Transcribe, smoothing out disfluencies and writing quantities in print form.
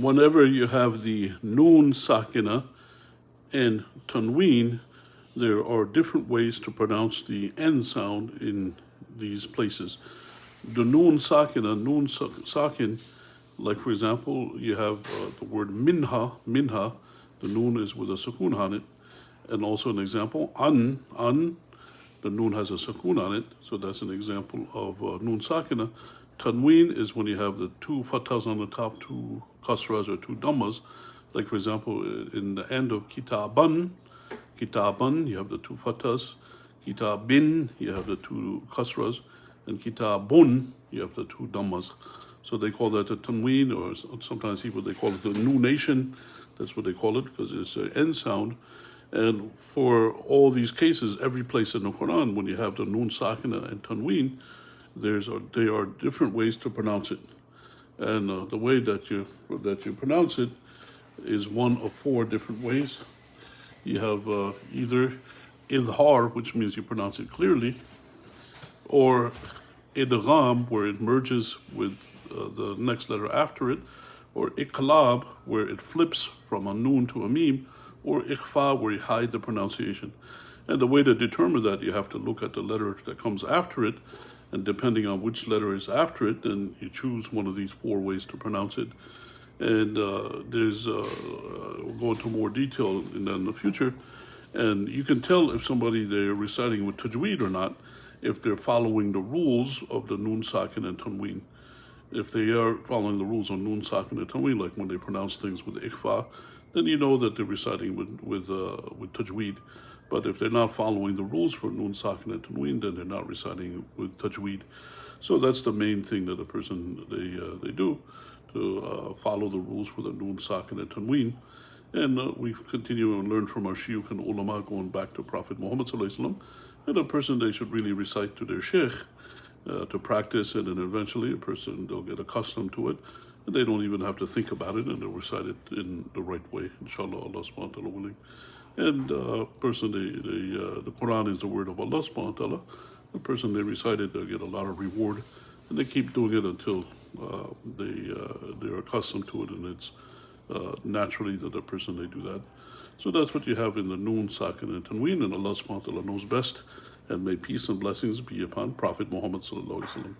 whenever you have the Nun Salinah and tanween, there are different ways to pronounce the N sound in these places. The Nun Salinah, Sakin, like for example, you have the word minha, the Nun is with a sukun on it, and also an example, an, the Nun has a sukun on it, so that's an example of Nun Sakinah. Tanween is when you have the two fathas on the top, two kasras or two dhammas. Like for example, in the end of kitaban, you have the two fathas. Kitabin, you have the two kasras. And kitabun, you have the two dhammas. So they call that the tanween, or sometimes people, they call it the nunation. That's what they call it, because it's an N sound. And for all these cases, every place in the Quran, when you have the Nun Sakinah and Tanween, there are different ways to pronounce it. And the way that you pronounce it is one of four different ways. You have either idhar, which means you pronounce it clearly, or idgham, where it merges with the next letter after it, or iqlab, where it flips from a nun to a meme, or ikhfa, where you hide the pronunciation. And the way to determine that, you have to look at the letter that comes after it, and depending on which letter is after it, then you choose one of these four ways to pronounce it. And we'll go into more detail in that in the future. And you can tell if somebody they're reciting with Tajweed or not, if they're following the rules of the Nun Sakin and Tanween. If they are following the rules on Nun Sakin and Tanween, like when they pronounce things with Ikhfa, then you know that they're reciting with Tajweed. But if they're not following the rules for Nun Sakin and Tanween, then they're not reciting with Tajweed. So that's the main thing that a person, they do, to follow the rules for the Nun Sakin and Tanween. And we continue and learn from our shiyukh and ulama going back to Prophet Muhammad Sallallahu Alaihi Wasallam. And a person, they should really recite to their sheikh to practice it, and then eventually a person, they'll get accustomed to it. And they don't even have to think about it, and they'll recite it in the right way, inshallah, Allah subhanahu wa ta'ala willing. And person, the Quran is the word of Allah subhanahu wa ta'ala. The person, they recite it, they'll get a lot of reward. And they keep doing it until they're accustomed to it, and it's naturally that the person, they do that. So that's what you have in the Nun, Sakin, and Tanween, and Allah subhanahu wa ta'ala knows best. And may peace and blessings be upon Prophet Muhammad sallallahu alaihi wasallam.